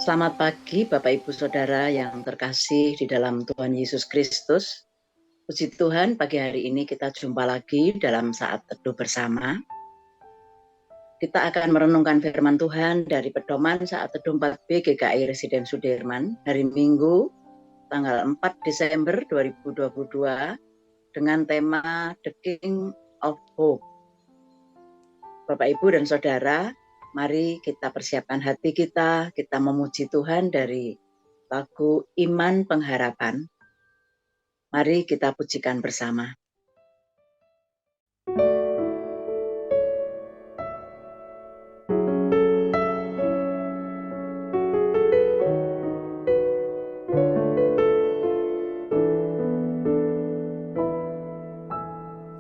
Selamat pagi Bapak Ibu Saudara yang terkasih di dalam Tuhan Yesus Kristus. Puji Tuhan, pagi hari ini kita jumpa lagi dalam saat teduh bersama. Kita akan merenungkan firman Tuhan dari pedoman saat teduh 4B GKI Residen Sudirman hari Minggu tanggal 4 Desember 2022 dengan tema The King of Hope. Bapak Ibu dan Saudara, mari kita persiapkan hati kita memuji Tuhan dari lagu Iman Pengharapan. Mari kita pujikan bersama.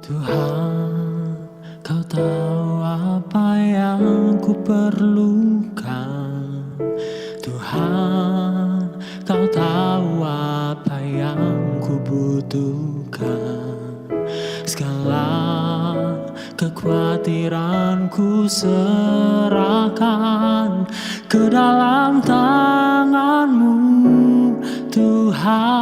Tuhan, Kau tahu apa yang ku perlukan. Tuhan, Kau tahu apa yang ku butuhkan. Segala kekhawatiranku serahkan ke dalam tangan-Mu, Tuhan.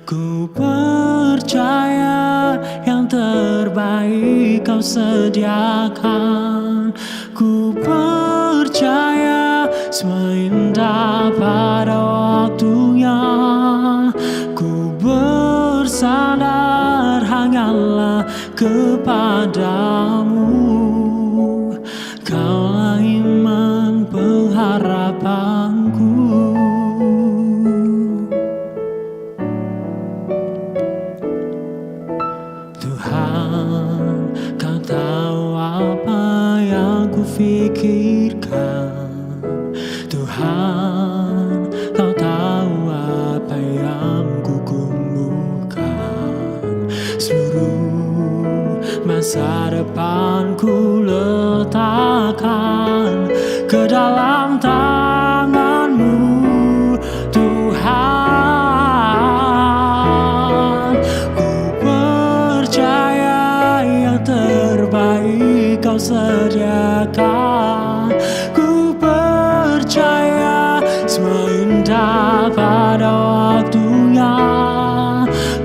Ku percaya yang terbaik Kau sediakan. Ku percaya semua indah pada waktunya. Ku bersandar hanyalah kepadamu. Kaulah iman pengharapanku. Tuhan, Kau tahu apa yang ku fikirkan. Tuhan, Kau tahu apa yang ku gumulkan. Seluruh masa depanku letakkan ke dalam tangan-Mu, Tuhan. Ku percaya yang terbaik Kau sediakan. Ku percaya semua indah pada waktunya.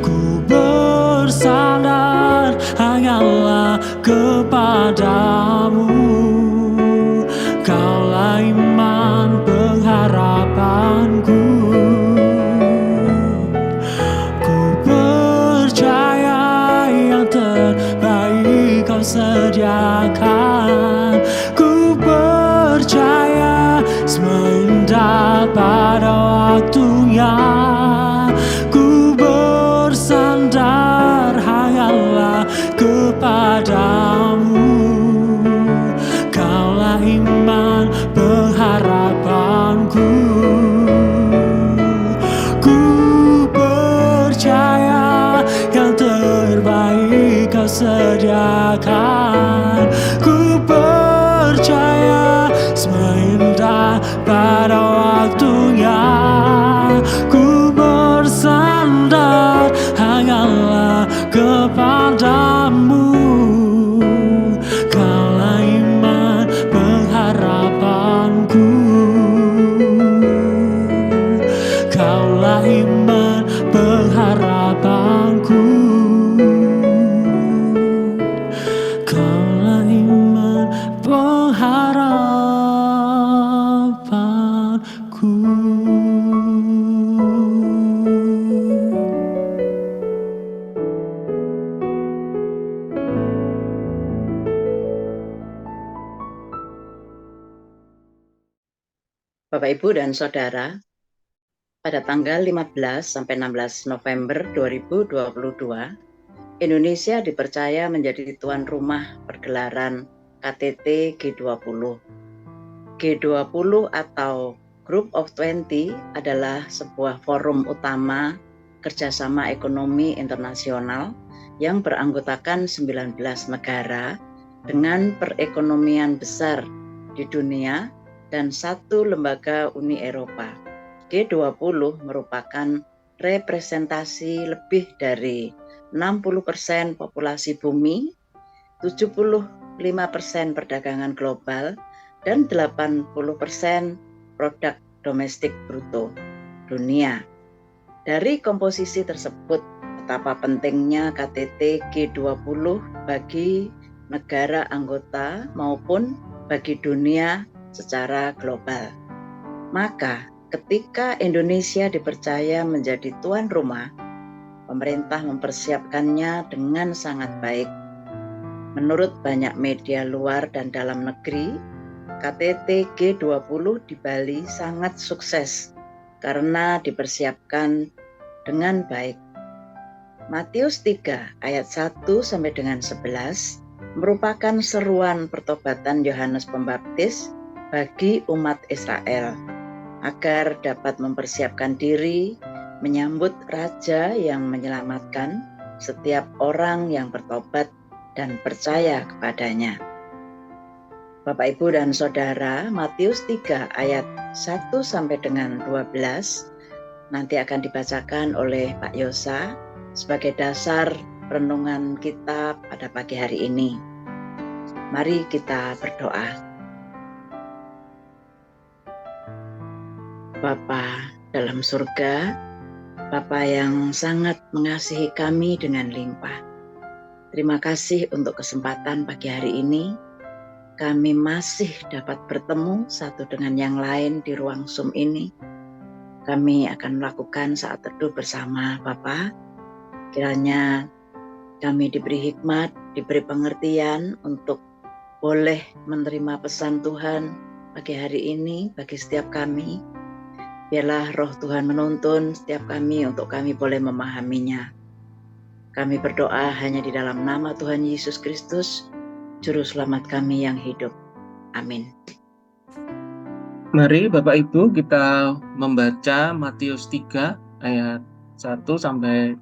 Ku bersandar hanyalah kepadamu. Kaulah iman pengharapanku. Ku percaya yang terbaik Kau sediakan. Ku percaya semua indah pada waktunya. Ku bersandar hanyalah kepadamu. Kaulah iman pengharapanku. Ku percaya yang terbaik Kau sediakan. Ku percaya semua indah pada waktunya. Ku bersandar hanyalah kepadamu. Kaulah iman pengharapanku. Kaulah iman pengharapanku. Kaulah iman pengharapanku. Bapak Ibu dan Saudara, pada tanggal 15 sampai 16 November 2022, Indonesia dipercaya menjadi tuan rumah pergelaran KTT G20. G20 atau Group of 20 adalah sebuah forum utama kerjasama ekonomi internasional yang beranggotakan 19 negara dengan perekonomian besar di dunia dan satu lembaga Uni Eropa. G20 merupakan representasi lebih dari 60% populasi bumi, 75% perdagangan global, dan 80% produk domestik bruto dunia. Dari komposisi tersebut, betapa pentingnya KTT G20 bagi negara anggota maupun bagi dunia secara global. Maka ketika Indonesia dipercaya menjadi tuan rumah, pemerintah mempersiapkannya dengan sangat baik. Menurut banyak media luar dan dalam negeri, KTT G20 di Bali sangat sukses karena dipersiapkan dengan baik. Matius 3 ayat 1 sampai dengan 11 merupakan seruan pertobatan Yohanes Pembaptis bagi umat Israel agar dapat mempersiapkan diri menyambut Raja yang menyelamatkan setiap orang yang bertobat dan percaya kepadanya. Bapak, Ibu, dan Saudara, Matius 3 ayat 1 sampai dengan 12 nanti akan dibacakan oleh Pak Yosa sebagai dasar renungan kita pada pagi hari ini. Mari kita berdoa. Bapa dalam surga, Bapa yang sangat mengasihi kami dengan limpah. Terima kasih untuk kesempatan pagi hari ini. Kami masih dapat bertemu satu dengan yang lain di ruang Zoom ini. Kami akan melakukan saat teduh bersama Bapa. Kiranya kami diberi hikmat, diberi pengertian untuk boleh menerima pesan Tuhan pagi hari ini bagi setiap kami. Biarlah roh Tuhan menuntun setiap kami untuk kami boleh memahaminya. Kami berdoa hanya di dalam nama Tuhan Yesus Kristus, Juru Selamat kami yang hidup. Amin. Mari Bapak Ibu kita membaca Matius 3 ayat 1 sampai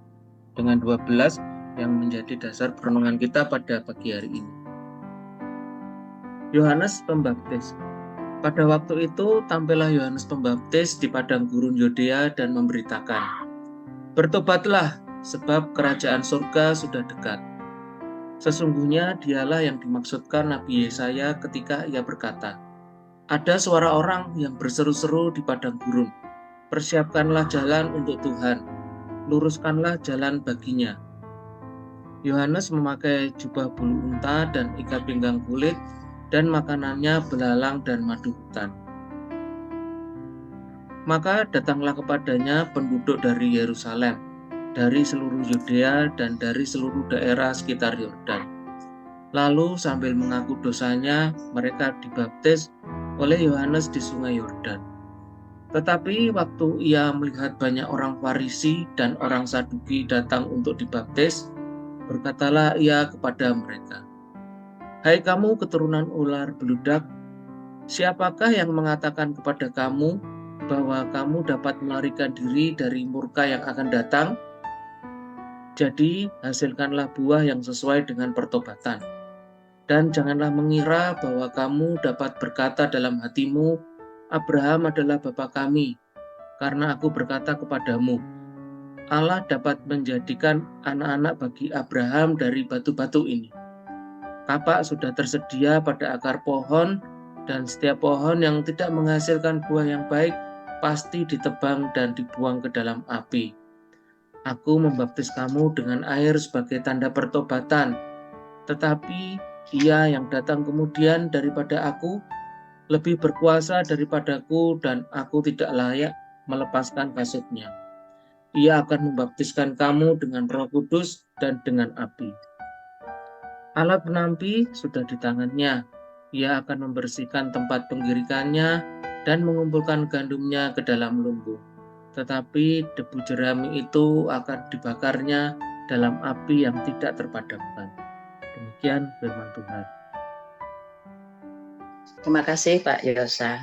dengan 12 yang menjadi dasar perenungan kita pada pagi hari ini. Yohanes Pembaptis. Pada waktu itu tampillah Yohanes Pembaptis di padang gurun Yudea dan memberitakan, "Bertobatlah, sebab kerajaan surga sudah dekat." Sesungguhnya dialah yang dimaksudkan Nabi Yesaya ketika ia berkata, "Ada suara orang yang berseru-seru di padang gurun, persiapkanlah jalan untuk Tuhan, luruskanlah jalan baginya." Yohanes memakai jubah bulu unta dan ikat pinggang kulit, dan makanannya belalang dan madu hutan. Maka datanglah kepadanya penduduk dari Yerusalem, dari seluruh Yudea dan dari seluruh daerah sekitar Yordan. Lalu sambil mengaku dosanya, mereka dibaptis oleh Yohanes di sungai Yordan. Tetapi waktu ia melihat banyak orang Farisi dan orang Saduki datang untuk dibaptis, berkatalah ia kepada mereka, "Hai kamu keturunan ular beludak, siapakah yang mengatakan kepada kamu bahwa kamu dapat melarikan diri dari murka yang akan datang? Jadi hasilkanlah buah yang sesuai dengan pertobatan. Dan janganlah mengira bahwa kamu dapat berkata dalam hatimu, Abraham adalah bapa kami, karena aku berkata kepadamu, Allah dapat menjadikan anak-anak bagi Abraham dari batu-batu ini. Kapak sudah tersedia pada akar pohon, dan setiap pohon yang tidak menghasilkan buah yang baik pasti ditebang dan dibuang ke dalam api. Aku membaptis kamu dengan air sebagai tanda pertobatan, tetapi Ia yang datang kemudian daripada aku lebih berkuasa daripadaku, dan aku tidak layak melepaskan kasutnya. Ia akan membaptiskan kamu dengan Roh Kudus dan dengan api. Alat penampi sudah di tangannya. Ia akan membersihkan tempat penggirikannya dan mengumpulkan gandumnya ke dalam lumbung. Tetapi debu jerami itu akan dibakarnya dalam api yang tidak terpadamkan. Demikian firman Tuhan. Terima kasih Pak Yosa.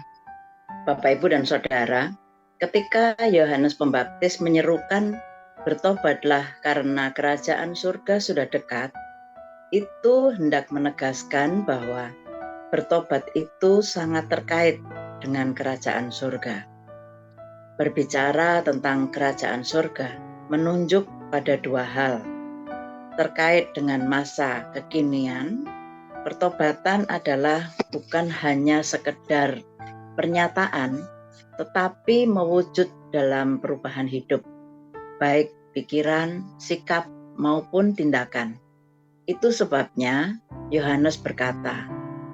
Bapak, Ibu, dan Saudara, ketika Yohanes Pembaptis menyerukan bertobatlah karena kerajaan surga sudah dekat, itu hendak menegaskan bahwa bertobat itu sangat terkait dengan kerajaan surga. Berbicara tentang kerajaan surga menunjuk pada dua hal, terkait dengan masa kekinian pertobatan adalah bukan hanya sekedar pernyataan, tetapi mewujud dalam perubahan hidup, baik pikiran, sikap, maupun tindakan. Itu sebabnya Yohanes berkata,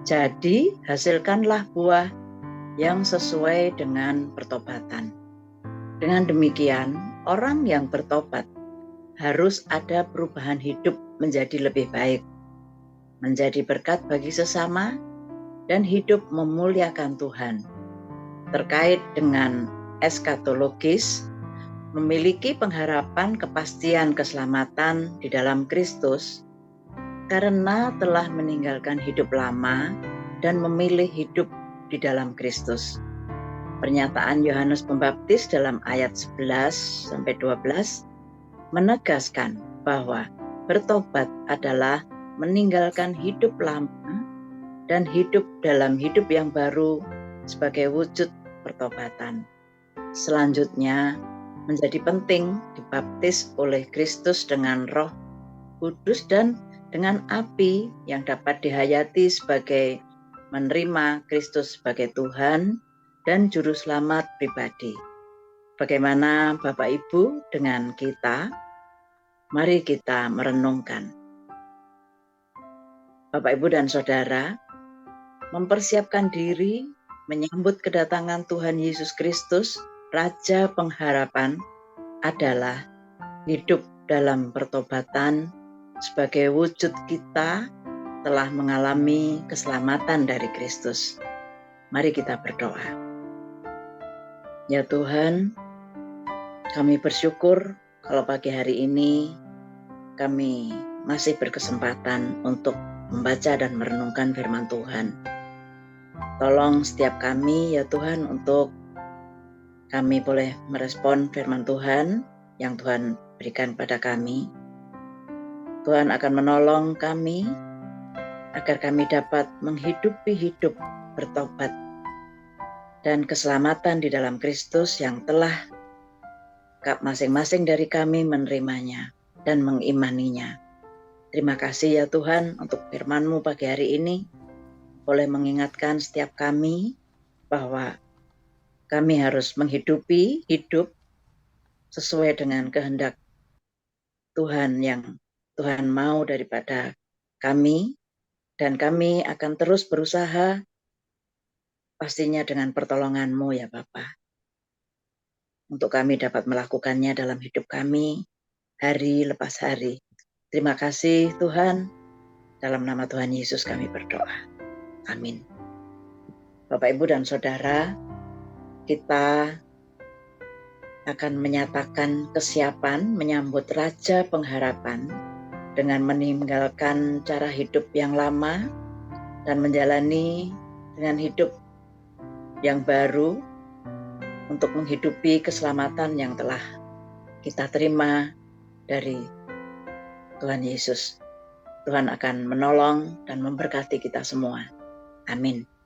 "Jadi hasilkanlah buah yang sesuai dengan pertobatan." Dengan demikian, orang yang bertobat harus ada perubahan hidup menjadi lebih baik, menjadi berkat bagi sesama, dan hidup memuliakan Tuhan. Terkait dengan eskatologis, memiliki pengharapan kepastian keselamatan di dalam Kristus karena telah meninggalkan hidup lama dan memilih hidup di dalam Kristus. Pernyataan Yohanes Pembaptis dalam ayat 11-12 menegaskan bahwa bertobat adalah meninggalkan hidup lama dan hidup dalam hidup yang baru sebagai wujud pertobatan. Selanjutnya, menjadi penting dibaptis oleh Kristus dengan Roh Kudus dan dengan api yang dapat dihayati sebagai menerima Kristus sebagai Tuhan dan Juru Selamat pribadi. Bagaimana Bapak Ibu dengan kita? Mari kita merenungkan. Bapak Ibu dan Saudara, mempersiapkan diri menyambut kedatangan Tuhan Yesus Kristus, Raja Pengharapan, adalah hidup dalam pertobatan sebagai wujud kita telah mengalami keselamatan dari Kristus. Mari kita berdoa. Ya Tuhan, kami bersyukur kalau pagi hari ini kami masih berkesempatan untuk membaca dan merenungkan firman Tuhan. Tolong setiap kami ya Tuhan untuk kami boleh merespon firman Tuhan yang Tuhan berikan pada kami. Tuhan akan menolong kami agar kami dapat menghidupi hidup bertobat dan keselamatan di dalam Kristus yang telah masing-masing dari kami menerimanya dan mengimaninya. Terima kasih ya Tuhan untuk firman-Mu pagi hari ini, boleh mengingatkan setiap kami bahwa kami harus menghidupi hidup sesuai dengan kehendak Tuhan yang Tuhan mau daripada kami, dan kami akan terus berusaha pastinya dengan pertolongan-Mu ya Bapa, untuk kami dapat melakukannya dalam hidup kami hari lepas hari. Terima kasih Tuhan, dalam nama Tuhan Yesus kami berdoa. Amin. Bapak, Ibu, dan Saudara, kita akan menyatakan kesiapan menyambut Raja Pengharapan dengan meninggalkan cara hidup yang lama dan menjalani dengan hidup yang baru untuk menghidupi keselamatan yang telah kita terima dari Tuhan Yesus. Tuhan akan menolong dan memberkati kita semua. Amin.